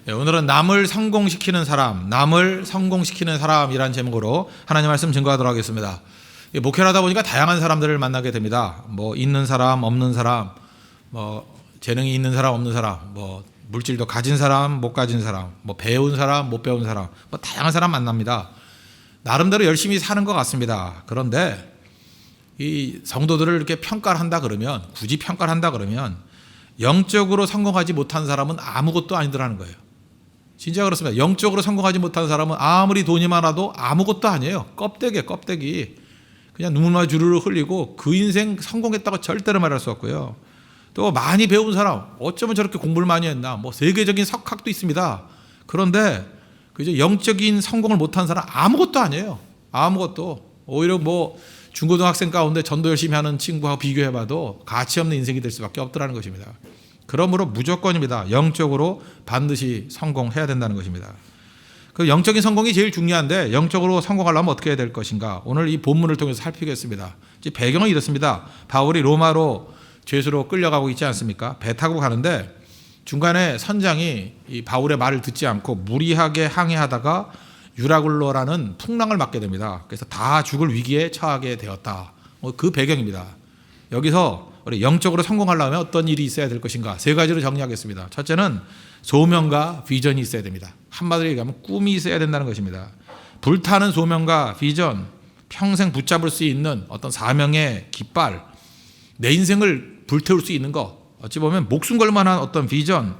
오늘은 남을 성공시키는 사람이란 제목으로 하나님 말씀 증거하도록 하겠습니다. 목회를 하다 보니까 다양한 사람들을 만나게 됩니다. 뭐 있는 사람, 없는 사람, 뭐 재능이 있는 사람, 없는 사람, 뭐 물질도 가진 사람, 못 가진 사람, 뭐 배운 사람, 못 배운 사람, 뭐 다양한 사람 만납니다. 나름대로 열심히 사는 것 같습니다. 그런데 이 성도들을 이렇게 평가를 한다 그러면, 굳이 평가를 한다 그러면 영적으로 성공하지 못한 사람은 아무것도 아니더라는 거예요. 진짜 그렇습니다. 영적으로 성공하지 못한 사람은 아무리 돈이 많아도 아무것도 아니에요. 껍데기. 그냥 눈물만 주르르 흘리고 그 인생 성공했다고 절대로 말할 수 없고요. 또 많이 배운 사람, 어쩌면 저렇게 공부를 많이 했나, 뭐 세계적인 석학도 있습니다. 그런데 그죠, 영적인 성공을 못한 사람 아무것도 아니에요. 아무것도. 오히려 뭐 중고등학생 가운데 전도 열심히 하는 친구하고 비교해봐도 가치 없는 인생이 될 수밖에 없더라는 것입니다. 그러므로 무조건입니다. 영적으로 반드시 성공해야 된다는 것입니다. 그 영적인 성공이 제일 중요한데, 영적으로 성공하려면 어떻게 해야 될 것인가, 오늘 이 본문을 통해서 살피겠습니다. 배경은 이렇습니다. 바울이 로마로 죄수로 끌려가고 있지 않습니까? 배 타고 가는데 중간에 선장이 이 바울의 말을 듣지 않고 무리하게 항해하다가 유라굴로라는 풍랑을 맞게 됩니다. 그래서 다 죽을 위기에 처하게 되었다. 그 배경입니다. 여기서 우리 영적으로 성공하려면 어떤 일이 있어야 될 것인가, 세 가지로 정리하겠습니다. 첫째는 소명과 비전이 있어야 됩니다. 한마디로 얘기하면 꿈이 있어야 된다는 것입니다. 불타는 소명과 비전, 평생 붙잡을 수 있는 어떤 사명의 깃발, 내 인생을 불태울 수 있는 것, 어찌 보면 목숨 걸 만한 어떤 비전,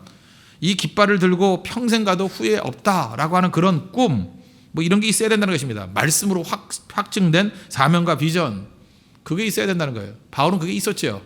이 깃발을 들고 평생 가도 후회 없다라고 하는 그런 꿈, 뭐 이런 게 있어야 된다는 것입니다. 말씀으로 확증된 사명과 비전, 그게 있어야 된다는 거예요. 바울은 그게 있었죠.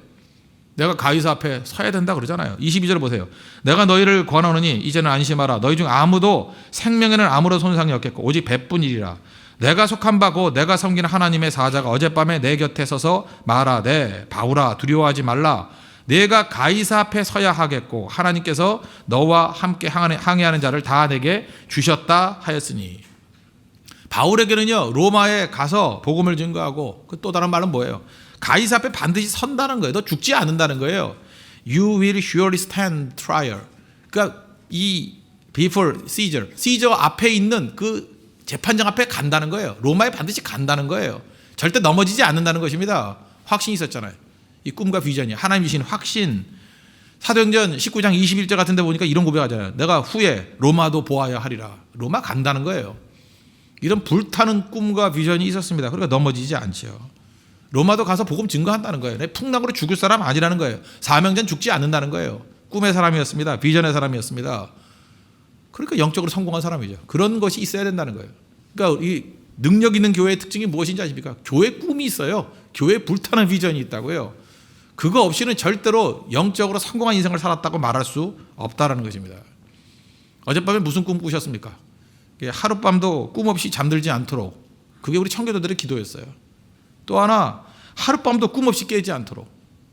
내가 가이사 앞에 서야 된다 그러잖아요. 22절 보세요. 내가 너희를 권하노니 이제는 안심하라. 너희 중 아무도 생명에는 아무런 손상이 없겠고 오직 배뿐이리라. 내가 속한 바고 내가 섬기는 하나님의 사자가 어젯밤에 내 곁에 서서 말하되, 바울아 두려워하지 말라. 내가 가이사 앞에 서야 하겠고 하나님께서 너와 함께 항해하는 자를 다 내게 주셨다 하였으니. 바울에게는요, 로마에 가서 복음을 증거하고, 그 또 다른 말은 뭐예요? 가이사 앞에 반드시 선다는 거예요. 너 죽지 않는다는 거예요. You will surely stand trial. 그러니까 이 before Caesar 앞에 있는 그 재판장 앞에 간다는 거예요. 로마에 반드시 간다는 거예요. 절대 넘어지지 않는다는 것입니다. 확신이 있었잖아요. 이 꿈과 비전이 하나님 주신 확신. 사도행전 19장 21절 같은 데 보니까 이런 고백하잖아요. 내가 후에 로마도 보아야 하리라. 로마 간다는 거예요. 이런 불타는 꿈과 비전이 있었습니다. 그러니까 넘어지지 않죠. 로마도 가서 복음 증거한다는 거예요. 풍랑으로 죽을 사람 아니라는 거예요. 사명자는 죽지 않는다는 거예요. 꿈의 사람이었습니다. 비전의 사람이었습니다. 그러니까 영적으로 성공한 사람이죠. 그런 것이 있어야 된다는 거예요. 그러니까 이 능력 있는 교회의 특징이 무엇인지 아십니까? 교회 꿈이 있어요. 교회에 불타는 비전이 있다고요. 그거 없이는 절대로 영적으로 성공한 인생을 살았다고 말할 수 없다는 것입니다. 어젯밤에 무슨 꿈 꾸셨습니까? 하룻밤도 꿈 없이 잠들지 않도록, 그게 우리 청교도들의 기도였어요. 또 하나, 하룻밤도 꿈 없이 깨지 않도록,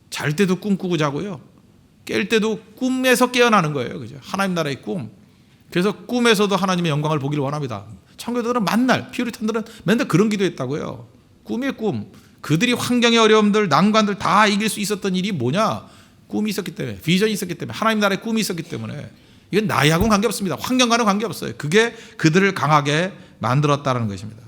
잘 때도 꿈 꾸고 자고요, 깰 때도 꿈에서 깨어나는 거예요. 그죠? 하나님 나라의 꿈. 그래서 꿈에서도 하나님의 영광을 보기를 원합니다. 청교도들은 만날, 피우리탄들은 맨날 그런 기도했다고요. 꿈의 꿈. 그들이 환경의 어려움들, 난관들 다 이길 수 있었던 일이 뭐냐? 꿈이 있었기 때문에, 비전이 있었기 때문에, 하나님 나라의 꿈이 있었기 때문에. 이건 나이하고는 관계없습니다. 환경과는 관계없어요. 그게 그들을 강하게 만들었다는 것입니다.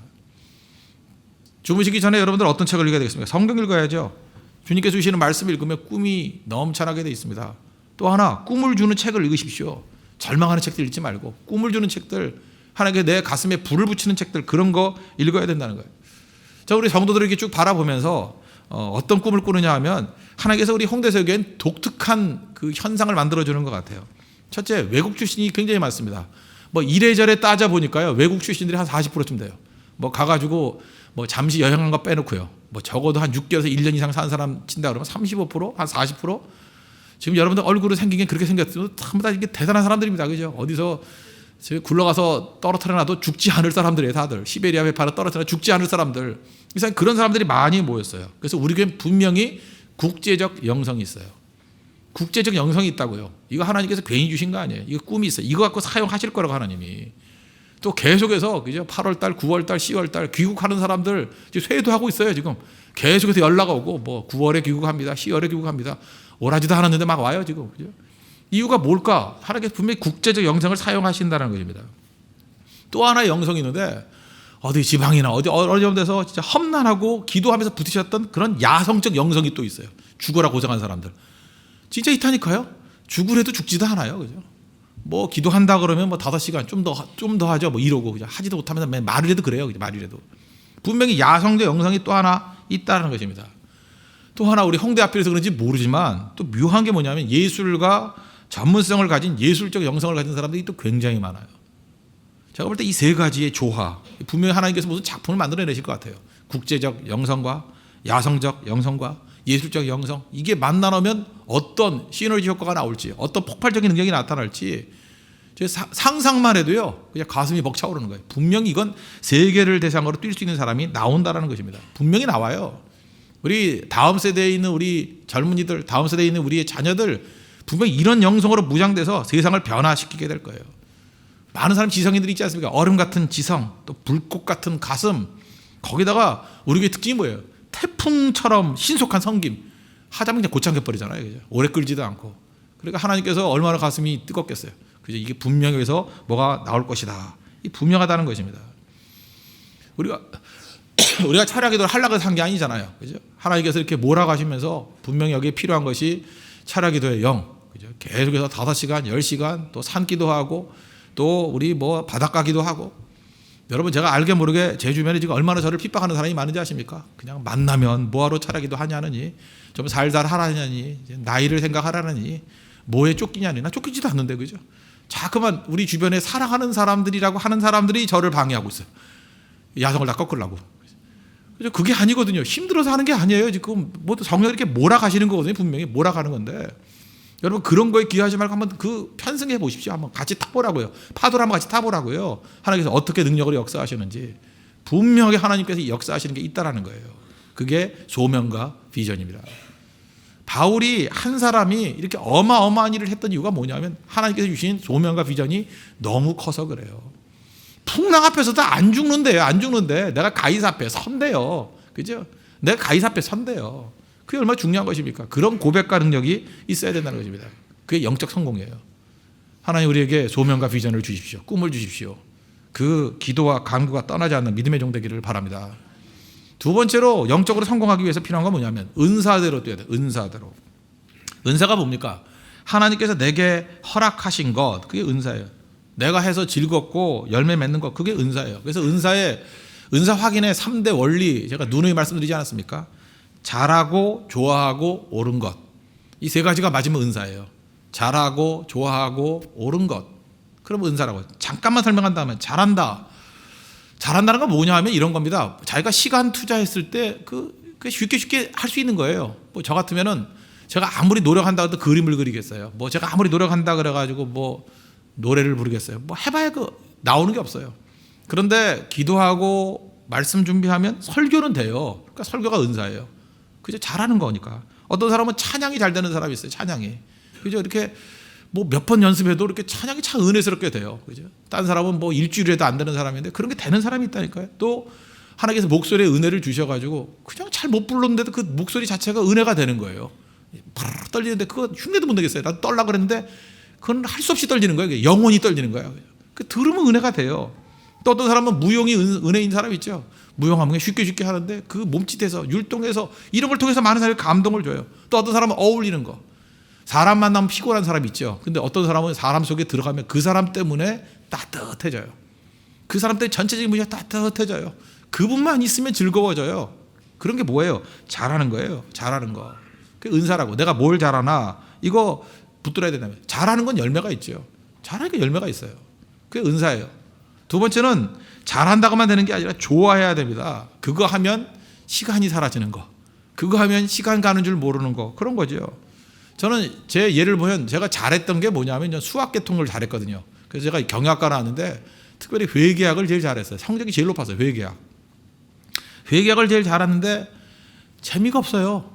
주무시기 전에 여러분들 어떤 책을 읽어야 되겠습니까? 성경 읽어야죠. 주님께서 주시는 말씀을 읽으면 꿈이 넘쳐나게 되어 있습니다. 또 하나, 꿈을 주는 책을 읽으십시오. 절망하는 책들 읽지 말고 꿈을 주는 책들, 하나님께 내 가슴에 불을 붙이는 책들, 그런 거 읽어야 된다는 거예요. 자, 우리 성도들을 이렇게 쭉 바라보면서 어떤 꿈을 꾸느냐 하면, 하나님께서 우리 홍대서교회엔 독특한 그 현상을 만들어주는 것 같아요. 첫째, 외국 출신이 굉장히 많습니다. 뭐 이래저래 따져보니까요, 외국 출신들이 한 40%쯤 돼요. 뭐 가가지고 뭐 잠시 여행한 거 빼놓고요, 뭐 적어도 한 6개월에서 1년 이상 산 사람 친다 그러면 35%? 한 40%? 지금 여러분들 얼굴을 생긴 게 그렇게 생겼어도 전부 다 이게 대단한 사람들입니다. 그죠? 어디서 굴러가서 떨어뜨려놔도 죽지 않을 사람들이에요. 다들 시베리아 배파로 떨어뜨려 죽지 않을 사람들. 이상 그런 사람들이 많이 모였어요. 그래서 우리 교회는 분명히 국제적 영성이 있어요. 국제적 영성이 있다고요. 이거 하나님께서 괜히 주신 거 아니에요. 이거 꿈이 있어요. 이거 갖고 사용하실 거라고 하나님이. 또 계속해서 그죠? 8월달, 9월달, 10월달 귀국하는 사람들 지금 회도 하고 있어요. 지금 계속해서 연락 오고, 뭐 9월에 귀국합니다, 10월에 귀국합니다. 오라지도 않았는데 막 와요 지금. 그죠? 이유가 뭘까? 하나님께서 분명히 국제적 영성을 사용하신다는 것입니다. 또 하나의 영성이 있는데 어디 지방이나 어디 어려운 데서 진짜 험난하고 기도하면서 부딪혔던 그런 야성적 영성이 또 있어요. 죽어라 고생한 사람들. 진짜 있다니까요. 죽으래도 죽지도 않아요. 그죠? 뭐 기도한다 그러면 뭐 5시간 좀 더 하죠. 뭐 이러고 그냥 하지도 못하면서 말이라도 그래요. 말이라도. 분명히 야성적 영성이 또 하나 있다는 것입니다. 또 하나 우리 홍대 앞에서 그런지 모르지만 또 묘한 게 뭐냐면 예술가 전문성을 가진 예술적 영성을 가진 사람들이 또 굉장히 많아요. 제가 볼 때 이 세 가지의 조화, 분명히 하나님께서 무슨 작품을 만들어내실 것 같아요. 국제적 영성과 야성적 영성과 예술적 영성, 이게 만나면 어떤 시너지 효과가 나올지, 어떤 폭발적인 능력이 나타날지 상상만 해도요 그냥 가슴이 벅차오르는 거예요. 분명히 이건 세계를 대상으로 뛸 수 있는 사람이 나온다라는 것입니다. 분명히 나와요. 우리 다음 세대에 있는 우리 젊은이들, 다음 세대에 있는 우리의 자녀들 분명히 이런 영성으로 무장돼서 세상을 변화시키게 될 거예요. 많은 사람 지성인들이 있지 않습니까? 얼음 같은 지성, 또 불꽃 같은 가슴, 거기다가 우리 교회 특징이 뭐예요? 태풍처럼 신속한 섬김. 하자면 그냥 곧장 겨버리잖아요. 그죠? 오래 끌지도 않고. 그러니까 하나님께서 얼마나 가슴이 뜨겁겠어요. 그죠? 이게 분명히 여기서 뭐가 나올 것이다. 이 분명하다는 것입니다. 우리가 철야기도를 하려고 해서 한 게 아니잖아요. 그죠? 하나님께서 이렇게 몰아가시면서 분명히 여기에 필요한 것이 철야기도의 영. 그죠? 계속해서 5시간, 10시간 또 산기도 하고 또 우리 뭐 바닷가기도 하고. 여러분 제가 알게 모르게 제 주변에 지금 얼마나 저를 핍박하는 사람이 많은지 아십니까? 그냥 만나면 뭐하러 철야기도 하냐느니, 좀 살살 하라느니, 나이를 생각하라느니, 뭐에 쫓기냐니. 나 쫓기지도 않는데 그죠? 자꾸만 우리 주변에 사랑하는 사람들이라고 하는 사람들이 저를 방해하고 있어요. 야성을 다 꺾으려고. 그죠? 그게 아니거든요. 힘들어서 하는 게 아니에요. 지금 뭐 성령 이렇게 몰아가시는 거거든요. 분명히 몰아가는 건데. 여러분 그런 거에 기여하지 말고 한번 그 편승해 보십시오. 한번 같이 타보라고요. 파도를 한번 같이 타보라고요. 하나님께서 어떻게 능력으로 역사하시는지. 분명하게 하나님께서 역사하시는 게 있다라는 거예요. 그게 소명과 비전입니다. 바울이 한 사람이 이렇게 어마어마한 일을 했던 이유가 뭐냐면 하나님께서 주신 소명과 비전이 너무 커서 그래요. 풍랑 앞에서도 안 죽는데요. 안 죽는데 내가 가이사 앞에 선대요. 그죠? 내가 가이사 앞에 선대요. 그게 얼마나 중요한 것입니까? 그런 고백과 능력이 있어야 된다는 것입니다. 그게 영적 성공이에요. 하나님 우리에게 소명과 비전을 주십시오. 꿈을 주십시오. 그 기도와 간구가 떠나지 않는 믿음의 종 되기를 바랍니다. 두 번째로 영적으로 성공하기 위해서 필요한 건 뭐냐면 은사대로 뛰어야 돼요. 은사대로. 은사가 뭡니까? 하나님께서 내게 허락하신 것, 그게 은사예요. 내가 해서 즐겁고 열매 맺는 것, 그게 은사예요. 그래서 은사 확인의 3대 원리 제가 누누이 말씀드리지 않았습니까? 잘하고 좋아하고 옳은 것. 이 세 가지가 맞으면 은사예요. 잘하고 좋아하고 옳은 것. 그럼 은사라고. 잠깐만 설명한다면 잘한다. 잘한다는 건 뭐냐 하면 이런 겁니다. 자기가 시간 투자했을 때 쉽게 할 수 있는 거예요. 뭐 저 같으면은 제가 아무리 노력한다고 해도 그림을 그리겠어요. 뭐 제가 아무리 노력한다 그래가지고 뭐 노래를 부르겠어요. 뭐 해봐야 나오는 게 없어요. 그런데 기도하고 말씀 준비하면 설교는 돼요. 그러니까 설교가 은사예요. 그죠? 잘하는 거니까. 어떤 사람은 찬양이 잘 되는 사람이 있어요. 찬양이. 그죠? 이렇게 뭐 몇 번 연습해도 이렇게 찬양이 참 은혜스럽게 돼요. 그죠? 딴 사람은 뭐 일주일에도 안 되는 사람인데 그런 게 되는 사람이 있다니까요. 또 하나님께서 목소리에 은혜를 주셔가지고 그냥 잘 못 부르는데도 그 목소리 자체가 은혜가 되는 거예요. 바르르 떨리는데 그거 흉내도 못 내겠어요. 나도 떨라 그랬는데 그건 할 수 없이 떨리는 거예요. 영혼이 떨리는 거예요. 그 들으면 은혜가 돼요. 또 어떤 사람은 무용이 은혜인 사람이 있죠. 무용하면 쉽게 하는데 그 몸짓에서 율동해서 이런 걸 통해서 많은 사람이 감동을 줘요. 또 어떤 사람은 어울리는 거. 사람 만나면 피곤한 사람이 있죠. 근데 어떤 사람은 사람 속에 들어가면 그 사람 때문에 따뜻해져요. 그 사람 때문에 전체적인 분위기가 따뜻해져요. 그분만 있으면 즐거워져요. 그런 게 뭐예요? 잘하는 거예요. 잘하는 거. 그게 은사라고. 내가 뭘 잘하나 이거 붙들어야 된다면. 잘하는 건 열매가 있죠. 잘하니까 열매가 있어요. 그게 은사예요. 두 번째는 잘한다고만 되는 게 아니라 좋아해야 됩니다. 그거 하면 시간이 사라지는 거. 그거 하면 시간 가는 줄 모르는 거. 그런 거죠. 저는 제 예를 보면 제가 잘했던 게 뭐냐면 수학 계통을 잘했거든요. 그래서 제가 경영학과 나왔는데 특별히 회계학을 제일 잘했어요. 성적이 제일 높았어요. 회계학을 제일 잘하는데 재미가 없어요.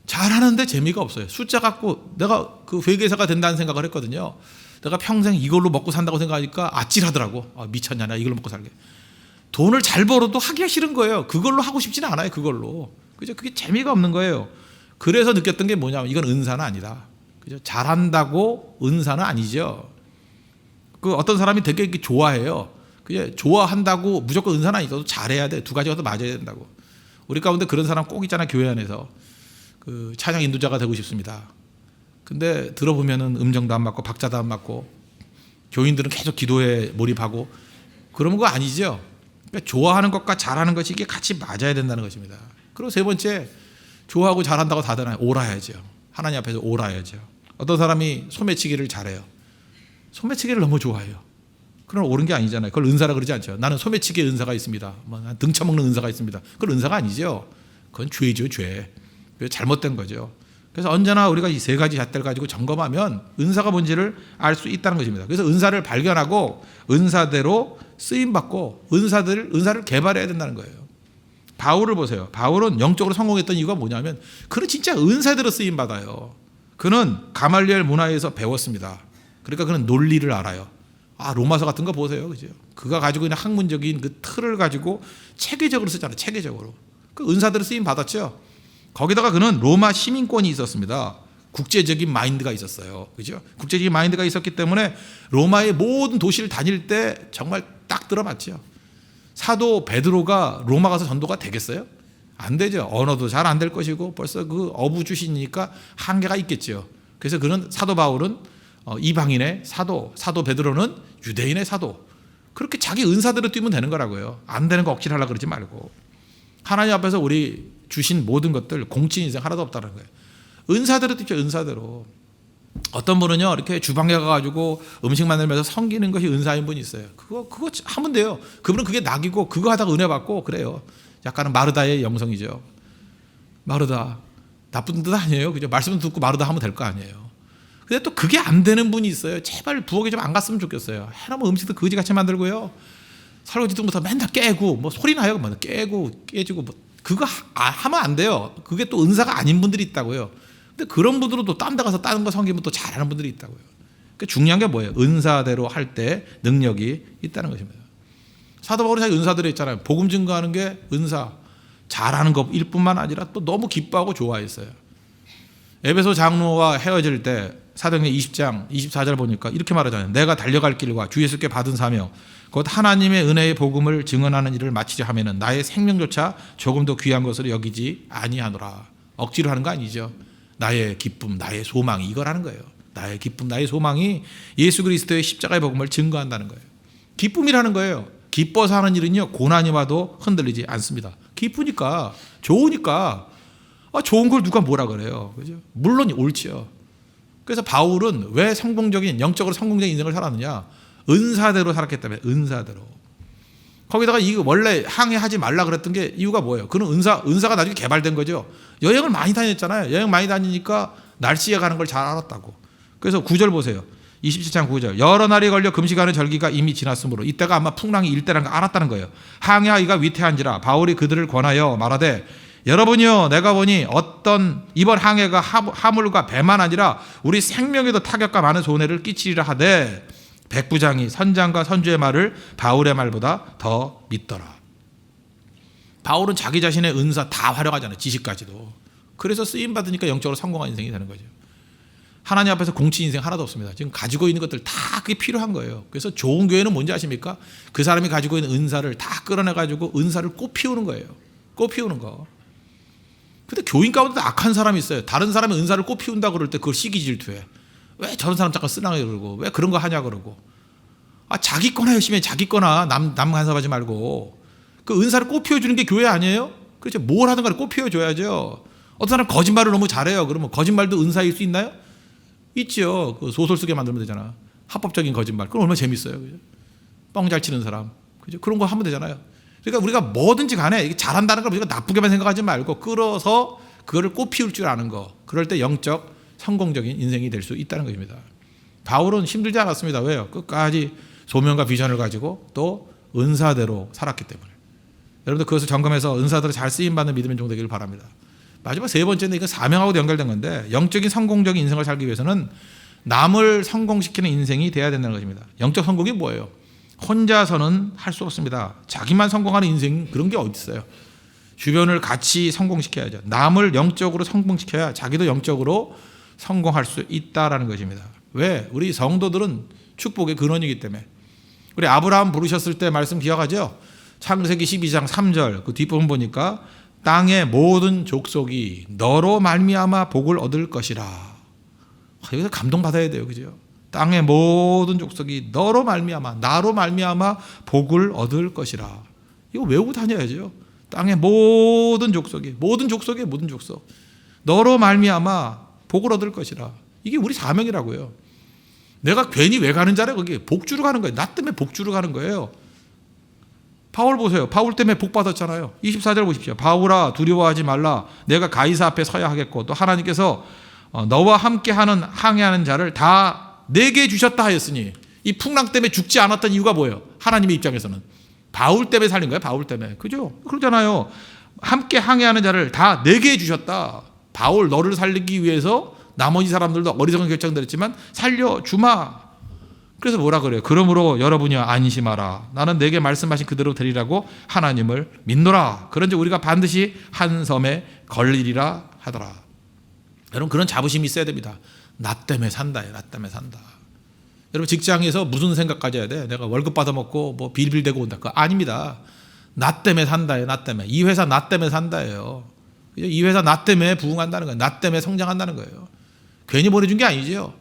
잘하는데 재미가 없어요. 숫자 갖고 내가 그 회계사가 된다는 생각을 했거든요. 내가 평생 이걸로 먹고 산다고 생각하니까 아찔하더라고. 미쳤냐, 나 이걸로 먹고 살게. 돈을 잘 벌어도 하기가 싫은 거예요. 그걸로 하고 싶지는 않아요. 그걸로. 그죠? 그게 재미가 없는 거예요. 그래서 느꼈던 게 뭐냐면 이건 은사는 아니다. 그죠? 잘한다고 은사는 아니죠. 그 어떤 사람이 되게 이렇게 좋아해요. 그게 좋아한다고 무조건 은사는 아니어도 잘해야 돼. 두 가지가 더 맞아야 된다고. 우리 가운데 그런 사람 꼭 있잖아. 교회 안에서 그 찬양 인도자가 되고 싶습니다. 근데 들어보면은 음정도 안 맞고 박자도 안 맞고 교인들은 계속 기도에 몰입하고 그런 거 아니죠. 그러니까 좋아하는 것과 잘하는 것이 이게 같이 맞아야 된다는 것입니다. 그리고 세 번째, 좋아하고 잘한다고 다 되나요? 옳아야죠. 하나님 앞에서 옳아야죠. 어떤 사람이 소매치기를 잘해요. 소매치기를 너무 좋아해요. 그건 옳은 게 아니잖아요. 그걸 은사라 그러지 않죠. 나는 소매치기의 은사가 있습니다. 등쳐먹는 은사가 있습니다. 그건 은사가 아니죠. 그건 죄죠, 죄. 잘못된 거죠. 그래서 언제나 우리가 이 세 가지 잣대를 가지고 점검하면 은사가 뭔지를 알 수 있다는 것입니다. 그래서 은사를 발견하고 은사대로 쓰임받고 은사를 개발해야 된다는 거예요. 바울을 보세요. 바울은 영적으로 성공했던 이유가 뭐냐면 그는 진짜 은사대로 쓰임받아요. 그는 가말리엘 문화에서 배웠습니다. 그러니까 그는 논리를 알아요. 로마서 같은 거 보세요. 그죠? 그가 가지고 있는 학문적인 그 틀을 가지고 체계적으로 쓰잖아요. 체계적으로. 그 은사대로 쓰임 받았죠. 거기다가 그는 로마 시민권이 있었습니다. 국제적인 마인드가 있었어요. 그죠? 국제적인 마인드가 있었기 때문에 로마의 모든 도시를 다닐 때 정말 딱 들어맞죠. 사도 베드로가 로마 가서 전도가 되겠어요? 안 되죠. 언어도 잘 안 될 것이고 벌써 그 어부 주시니까 한계가 있겠죠. 그래서 그는 사도 바울은 이방인의 사도 베드로는 유대인의 사도. 그렇게 자기 은사대로 뛰면 되는 거라고요. 안 되는 거 억지로 하려고 그러지 말고. 하나님 앞에서 우리 주신 모든 것들 공치 인생 하나도 없다는 거예요. 은사대로 뛰죠. 은사대로. 어떤 분은요 이렇게 주방에 가가지고 음식 만들면서 섬기는 것이 은사인 분이 있어요. 그거 하면 돼요. 그분은 그게 낙이고 그거 하다가 은혜 받고 그래요. 약간은 마르다의 영성이죠. 마르다 나쁜 뜻 아니에요. 그죠? 말씀 듣고 마르다 하면 될 거 아니에요. 근데 또 그게 안 되는 분이 있어요. 제발 부엌에 좀 안 갔으면 좋겠어요. 해놓으면 음식도 거지같이 만들고요. 설거지도 못하고 맨날 깨고 뭐 소리 나요. 뭐 깨고 깨지고 뭐 그거 하면 안 돼요. 그게 또 은사가 아닌 분들이 있다고요. 근데 그런 분들은 또 딴 데 가서 다른 거 섬기면 또 잘하는 분들이 있다고요. 그러니까 중요한 게 뭐예요? 은사대로 할 때 능력이 있다는 것입니다. 사도 바울이 자기 은사대로 있잖아요. 복음 증거하는 게 은사, 잘하는 것일 뿐만 아니라 또 너무 기뻐하고 좋아했어요. 에베소 장로와 헤어질 때 사도행전 20장 24절 보니까 이렇게 말하잖아요. 내가 달려갈 길과 주 예수께 받은 사명 곧 하나님의 은혜의 복음을 증언하는 일을 마치려 하면은 나의 생명조차 조금 더 귀한 것으로 여기지 아니하노라. 억지로 하는 거 아니죠. 나의 기쁨, 나의 소망이 이걸 하는 거예요. 나의 기쁨, 나의 소망이 예수 그리스도의 십자가의 복음을 증거한다는 거예요. 기쁨이라는 거예요. 기뻐서 하는 일은요 고난이 와도 흔들리지 않습니다. 기쁘니까, 좋으니까. 좋은 걸 누가 뭐라 그래요. 그죠? 물론 옳지요. 그래서 바울은 왜 영적으로 성공적인 인생을 살았느냐? 은사대로 살았기 때문에. 은사대로. 거기다가 이거 원래 항해하지 말라 그랬던 게 이유가 뭐예요? 그는 은사가 나중에 개발된 거죠. 여행을 많이 다녔잖아요. 여행 많이 다니니까 날씨에 가는 걸 잘 알았다고. 그래서 9절 보세요. 27장 9절. 여러 날이 걸려 금식하는 절기가 이미 지났으므로 이때가 아마 풍랑이 일 때라는 걸 알았다는 거예요. 항해하기가 위태한지라 바울이 그들을 권하여 말하되 여러분이요 내가 보니 이번 항해가 하물과 배만 아니라 우리 생명에도 타격과 많은 손해를 끼치리라 하되 백부장이 선장과 선주의 말을 바울의 말보다 더 믿더라. 바울은 자기 자신의 은사 다 활용하잖아요. 지식까지도. 그래서 쓰임받으니까 영적으로 성공한 인생이 되는 거죠. 하나님 앞에서 공치 인생 하나도 없습니다. 지금 가지고 있는 것들 다 그게 필요한 거예요. 그래서 좋은 교회는 뭔지 아십니까? 그 사람이 가지고 있는 은사를 다 끌어내가지고 은사를 꽃 피우는 거예요. 꽃 피우는 거. 근데 교인 가운데도 악한 사람이 있어요. 다른 사람의 은사를 꽃 피운다 그럴 때 그걸 시기 질투해. 왜 저런 사람 잠깐 쓰나 그러고 왜 그런 거 하냐 그러고. 자기 거나 열심히 해. 자기 거나 남 간섭하지 말고. 그 은사를 꽃 피워주는 게 교회 아니에요? 그렇죠. 뭘 하든 간에 꽃 피워줘야죠. 어떤 사람 거짓말을 너무 잘해요. 그러면 거짓말도 은사일 수 있나요? 있죠. 그 소설 쓰게 만들면 되잖아. 합법적인 거짓말. 그럼 얼마나 재밌어요. 그죠? 뻥 잘 치는 사람. 그죠? 그런 거 하면 되잖아요. 그러니까 우리가 뭐든지 간에 이게 잘한다는 걸 우리가 나쁘게만 생각하지 말고 끌어서 그거를 꽃 피울 줄 아는 거. 그럴 때 영적 성공적인 인생이 될 수 있다는 것입니다. 바울은 힘들지 않았습니다. 왜요? 끝까지 소명과 비전을 가지고 또 은사대로 살았기 때문에. 여러분들 그것을 점검해서 은사대로 잘 쓰임받는 믿음의 종 되기를 바랍니다. 마지막 세 번째는 이거 사명하고도 연결된 건데 영적인 성공적인 인생을 살기 위해서는 남을 성공시키는 인생이 돼야 된다는 것입니다. 영적 성공이 뭐예요? 혼자서는 할 수 없습니다. 자기만 성공하는 인생 그런 게 어디 있어요? 주변을 같이 성공시켜야죠. 남을 영적으로 성공시켜야 자기도 영적으로 성공할 수 있다라는 것입니다. 왜? 우리 성도들은 축복의 근원이기 때문에. 우리 아브라함 부르셨을 때 말씀 기억하죠? 창세기 12장 3절 그 뒷부분 보니까 땅의 모든 족속이 너로 말미암아 복을 얻을 것이라. 여기서 감동받아야 돼요. 그죠? 땅의 모든 족속이 너로 말미암아, 나로 말미암아 복을 얻을 것이라. 이거 외우고 다녀야죠. 땅의 모든 족속이, 모든 족속이 모든 족속. 너로 말미암아 복을 얻을 것이라. 이게 우리 사명이라고요. 내가 괜히 왜 가는 자래? 거기 복 주러 가는 거예요. 나 때문에 복 주러 가는 거예요. 바울 보세요. 바울 때문에 복 받았잖아요. 24절 보십시오. 바울아 두려워하지 말라. 내가 가이사 앞에 서야 하겠고 또 하나님께서 너와 함께하는 항해하는 자를 다 내게 주셨다 하였으니 이 풍랑 때문에 죽지 않았던 이유가 뭐예요? 하나님의 입장에서는 바울 때문에 살린 거예요. 바울 때문에. 그죠? 그러잖아요. 함께 항해하는 자를 다 내게 주셨다. 바울 너를 살리기 위해서 나머지 사람들도 어리석은 결정을 했지만 살려주마. 그래서 뭐라 그래요? 그러므로 여러분이 안심하라. 나는 내게 말씀하신 그대로 되리라고 하나님을 믿노라. 그런즉 우리가 반드시 한 섬에 걸리리라 하더라. 여러분 그런 자부심이 있어야 됩니다. 나 때문에 산다요. 나 때문에 산다. 여러분 직장에서 무슨 생각 가져야 돼? 내가 월급 받아먹고 뭐 빌빌대고 온다. 그거 아닙니다. 나 때문에 산다요. 나 때문에. 이 회사 나 때문에 산다예요. 이 회사 나 때문에 부흥한다는 거예요. 나 때문에 성장한다는 거예요. 괜히 보내준 게 아니죠.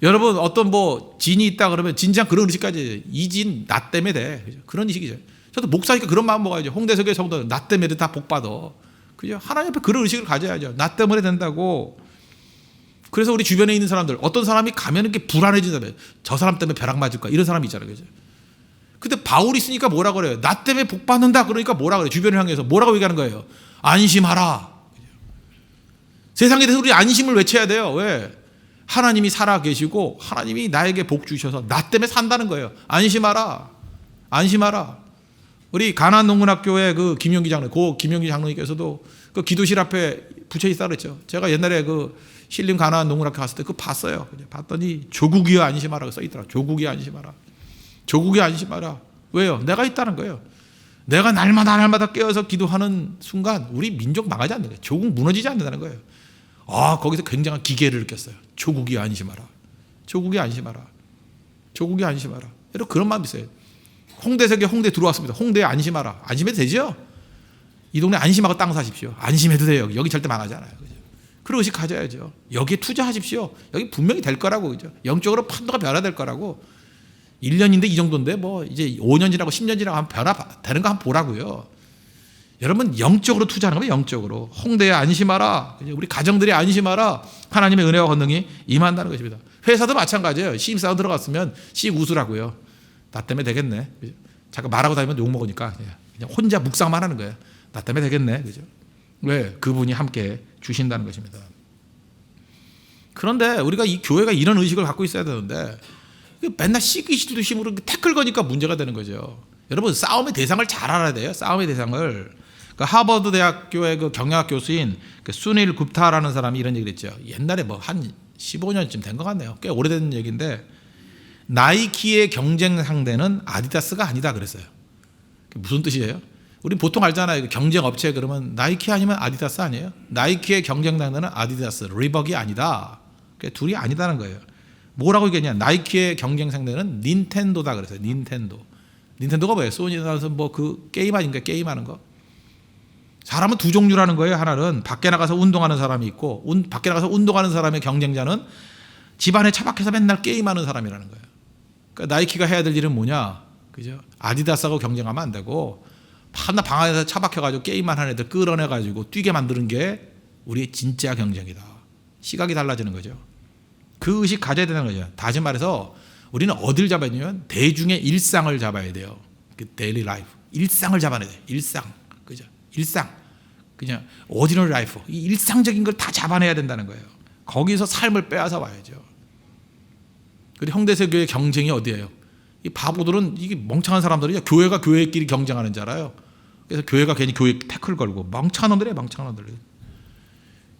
여러분 어떤 뭐 진이 있다 그러면 진짜 그런 의식까지 이 진 나 때문에 돼. 그죠? 그런 의식이죠. 저도 목사니까 그런 마음 먹어야죠. 홍대석의 성도는 나 때문에 다 복 받아. 그죠? 하나님 앞에 그런 의식을 가져야죠. 나 때문에 된다고. 그래서 우리 주변에 있는 사람들 어떤 사람이 가면 이렇게 불안해진다면 저 사람 때문에 벼락 맞을까 이런 사람이 있잖아요. 그죠? 근데 바울이 있으니까 뭐라 그래요? 나 때문에 복 받는다 그러니까 뭐라 그래요? 주변을 향해서 뭐라고 얘기하는 거예요? 안심하라. 세상에 대해서 우리 안심을 외쳐야 돼요. 왜? 하나님이 살아 계시고 하나님이 나에게 복 주셔서 나 때문에 산다는 거예요. 안심하라. 안심하라. 우리 가나안 농문학교의 그 김용기 장로님, 고 김용기 장로님께서도 그 기도실 앞에 붙여 있다 그랬죠. 제가 옛날에 그 신림 가나안 농문학교 갔을 때 그거 봤어요. 봤더니 조국이여 안심하라고 써 있더라. 조국이여 안심하라. 조국이여 안심하라. 왜요? 내가 있다는 거예요. 내가 날마다 깨어서 기도하는 순간 우리 민족 망하지 않는 거예요. 조국 무너지지 않는다는 거예요. 거기서 굉장한 기계를 느꼈어요. 조국이 안심하라. 조국이 안심하라. 조국이 안심하라. 여러분 그런 마음이 있어요. 홍대석에 홍대 들어왔습니다. 홍대에 안심하라. 안심해도 되죠? 이 동네 안심하고 땅 사십시오. 안심해도 돼요. 여기 절대 망하지 않아요. 그죠? 그런 의식 가져야죠. 여기에 투자하십시오. 여기 분명히 될 거라고. 그죠? 영적으로 판도가 변화될 거라고. 1년인데 이 정도인데 뭐 이제 5년 지나고 10년 지나고 한번 변화되는 거 한번 보라고요. 여러분 영적으로 투자하는 거예요. 영적으로. 홍대에 안심하라. 우리 가정들이 안심하라. 하나님의 은혜와 권능이 임한다는 것입니다. 회사도 마찬가지예요. 신입사원 들어갔으면 씩 웃으라고요. 나 때문에 되겠네. 잠깐 말하고 다니면 욕먹으니까 그냥 혼자 묵상만 하는 거예요. 나 때문에 되겠네. 그죠? 왜? 그분이 함께 주신다는 것입니다. 그런데 우리가 이 교회가 이런 의식을 갖고 있어야 되는데 맨날 시기시도 힘으로 태클 거니까 문제가 되는 거죠. 여러분 싸움의 대상을 잘 알아야 돼요. 싸움의 대상을. 그 하버드 대학교의 그 경영학 교수인 그 수닐 굽타라는 사람이 이런 얘기를 했죠. 옛날에 뭐 한 15년쯤 된 것 같네요. 꽤 오래된 얘기인데 나이키의 경쟁 상대는 아디다스가 아니다 그랬어요. 무슨 뜻이에요? 우리 보통 알잖아요. 경쟁 업체 그러면 나이키 아니면 아디다스 아니에요? 나이키의 경쟁 상대는 아디다스, 리벅이 아니다. 둘이 아니다는 거예요. 뭐라고 얘기했냐? 나이키의 경쟁 상대는 닌텐도다 그랬어요. 닌텐도. 닌텐도가 뭐예요? 소니에서 뭐 그 게임 아닌가? 게임하는 거. 사람은 두 종류라는 거예요. 하나는 밖에 나가서 운동하는 사람이 있고 밖에 나가서 운동하는 사람의 경쟁자는 집안에 처박혀서 맨날 게임하는 사람이라는 거예요. 그러니까 나이키가 해야 될 일은 뭐냐? 그죠? 아디다스하고 경쟁하면 안 되고 밤낮 방 안에서 처박혀가지고 게임만 하는 애들 끌어내가지고 뛰게 만드는 게 우리의 진짜 경쟁이다. 시각이 달라지는 거죠. 그 의식 가져야 되는 거죠. 다시 말해서 우리는 어딜 잡아야 되냐면 대중의 일상을 잡아야 돼요. 그 데일리 라이프. 일상을 잡아야 돼요. 일상. 그죠? 일상. 그냥 오디너리 라이프. 이 일상적인 걸 다 잡아내야 된다는 거예요. 거기서 삶을 빼앗아 와야죠. 그리고 형대세교의 경쟁이 어디예요? 이 바보들은 이게 멍청한 사람들이 교회가 교회끼리 경쟁하는 줄 알아요. 그래서 교회가 괜히 교회 태클 걸고 멍청한 놈들이에요. 멍청한 놈들.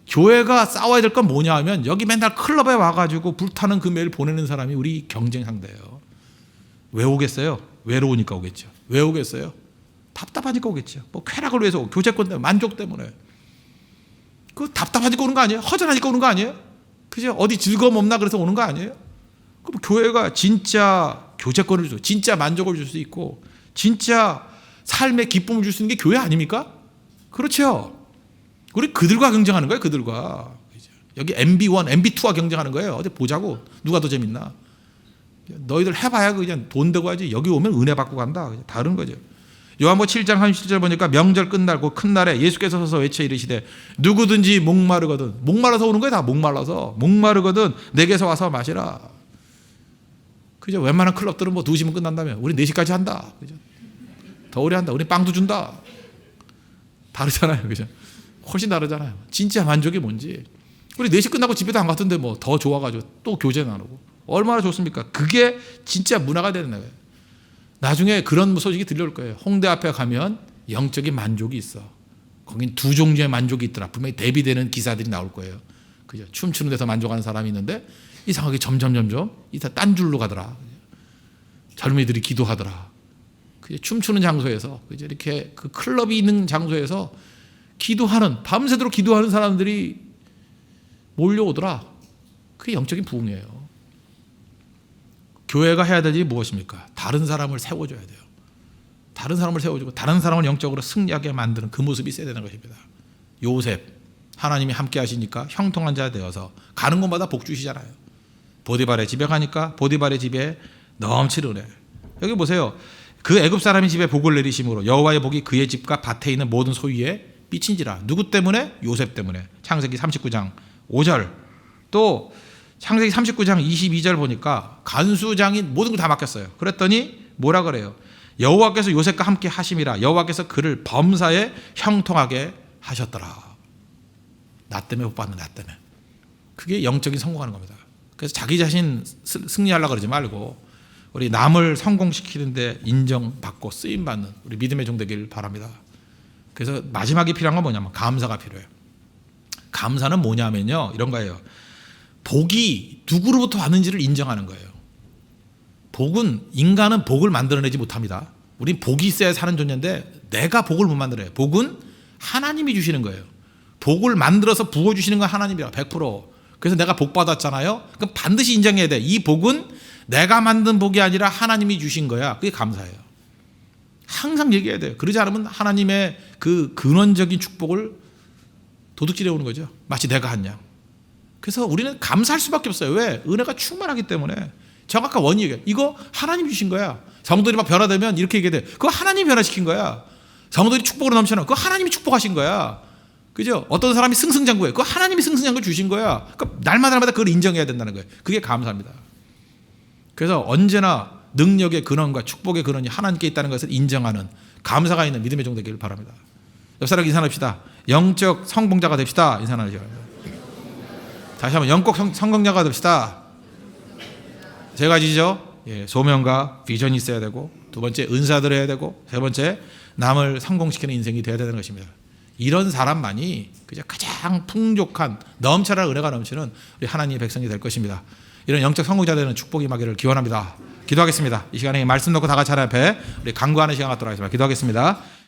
교회가 싸워야 될 건 뭐냐 하면 여기 맨날 클럽에 와가지고 불타는 그 매일 보내는 사람이 우리 경쟁 상대예요. 왜 오겠어요? 외로우니까 오겠죠. 왜 오겠어요? 답답하니까 오겠죠. 뭐 쾌락을 위해서 교제권 때문에 만족 때문에. 그 답답하니까 오는 거 아니에요? 허전하니까 오는 거 아니에요? 그죠? 어디 즐거움 없나 그래서 오는 거 아니에요? 그럼 교회가 진짜 교제권을 줘, 진짜 만족을 줄 수 있고, 진짜 삶의 기쁨을 줄 수 있는 게 교회 아닙니까? 그렇죠. 우리 그들과 경쟁하는 거예요. 그들과. 여기 MB1, MB2와 경쟁하는 거예요. 어디 보자고. 누가 더 재밌나. 너희들 해봐야 그냥 돈 되고 하지. 여기 오면 은혜 받고 간다. 다른 거죠. 요한복음 7장 37절 보니까 명절 끝날 그 큰 날에 예수께서 서서 외쳐 이르시되 누구든지 목마르거든. 목말라서 오는 거예요. 다 목말라서. 목마르거든 내게서 와서 마시라. 그죠? 웬만한 클럽들은 뭐 2시면 끝난다며. 우리 4시까지 한다. 그죠? 더 오래 한다. 우리 빵도 준다. 다르잖아요. 그죠? 훨씬 다르잖아요. 진짜 만족이 뭔지. 우리 4시 끝나고 집에도 안 갔던데 뭐 더 좋아가지고 또 교제 나누고. 얼마나 좋습니까? 그게 진짜 문화가 되는 거예요. 나중에 그런 소식이 들려올 거예요. 홍대 앞에 가면 영적인 만족이 있어. 거긴 2 종류의 만족이 있더라. 분명히 대비되는 기사들이 나올 거예요. 그죠? 춤추는 데서 만족하는 사람이 있는데 이상하게 점점 이따 딴 줄로 가더라. 젊은이들이 기도하더라. 그죠? 춤추는 장소에서 그죠? 이렇게 그 클럽이 있는 장소에서 기도하는 밤새도록 기도하는 사람들이 몰려오더라. 그게 영적인 부흥이에요. 교회가 해야 될 일이 무엇입니까? 다른 사람을 세워줘야 돼요. 다른 사람을 세워주고 다른 사람을 영적으로 승리하게 만드는 그 모습이 있어야 되는 것입니다. 요셉, 하나님이 함께 하시니까 형통한 자 되어서 가는 곳마다 복 주시잖아요. 보디발의 집에 가니까 보디발의 집에 넘치는 은혜. 여기 보세요. 그 애굽 사람의 집에 복을 내리심으로 여호와의 복이 그의 집과 밭에 있는 모든 소유에 미친지라. 누구 때문에? 요셉 때문에. 창세기 39장 5절. 또 창세기 39장 22절 보니까 간수장인 모든 걸 다 맡겼어요. 그랬더니 뭐라 그래요? 여호와께서 요셉과 함께 하심이라. 여호와께서 그를 범사에 형통하게 하셨더라. 나 때문에 못 받는 나 때문에. 그게 영적인 성공하는 겁니다. 그래서 자기 자신 승리하려고 그러지 말고 우리 남을 성공시키는데 인정받고 쓰임받는 우리 믿음의 종 되길 바랍니다. 그래서 마지막에 필요한 건 뭐냐면 감사가 필요해요. 감사는 뭐냐면요. 이런 거예요. 복이 누구로부터 왔는지를 인정하는 거예요. 인간은 복을 만들어내지 못합니다. 우린 복이 있어야 사는 존재인데 내가 복을 못 만들어요. 복은 하나님이 주시는 거예요. 복을 만들어서 부어주시는 건 하나님이라 100%. 그래서 내가 복 받았잖아요. 그럼 반드시 인정해야 돼. 이 복은 내가 만든 복이 아니라 하나님이 주신 거야. 그게 감사예요. 항상 얘기해야 돼요. 그러지 않으면 하나님의 그 근원적인 축복을 도둑질해 오는 거죠. 마치 내가 한 양. 그래서 우리는 감사할 수밖에 없어요. 왜? 은혜가 충만하기 때문에. 제가 아까 원이 얘기해요. 이거 하나님 주신 거야. 성도들이 막 변화되면 이렇게 얘기해야 돼. 그거 하나님이 변화시킨 거야. 성도들이 축복으로 넘쳐나. 그거 하나님이 축복하신 거야. 그죠? 어떤 사람이 승승장구해. 그거 하나님이 승승장구 주신 거야. 그러니까 날마다 그걸 인정해야 된다는 거예요. 그게 감사합니다. 그래서 언제나 능력의 근원과 축복의 근원이 하나님께 있다는 것을 인정하는 감사가 있는 믿음의 종 되기를 바랍니다. 옆 사람 인사 나눕시다. 영적 성공자가 됩시다. 인사 나누시기 바랍니다. 다시 한번 영적 성공자가 됩시다. 세 가지죠. 소명과 비전이 있어야 되고, 두 번째 은사들 해야 되고, 세 번째 남을 성공시키는 인생이 되어야 되는 것입니다. 이런 사람만이 그저 가장 풍족한 넘쳐난 은혜가 넘치는 우리 하나님의 백성이 될 것입니다. 이런 영적 성공자 되는 축복이 임하기를 기원합니다. 기도하겠습니다. 이 시간에 말씀 놓고 다 같이 하나님 앞에 우리 간구하는 시간 갖도록 하겠습니다. 기도하겠습니다.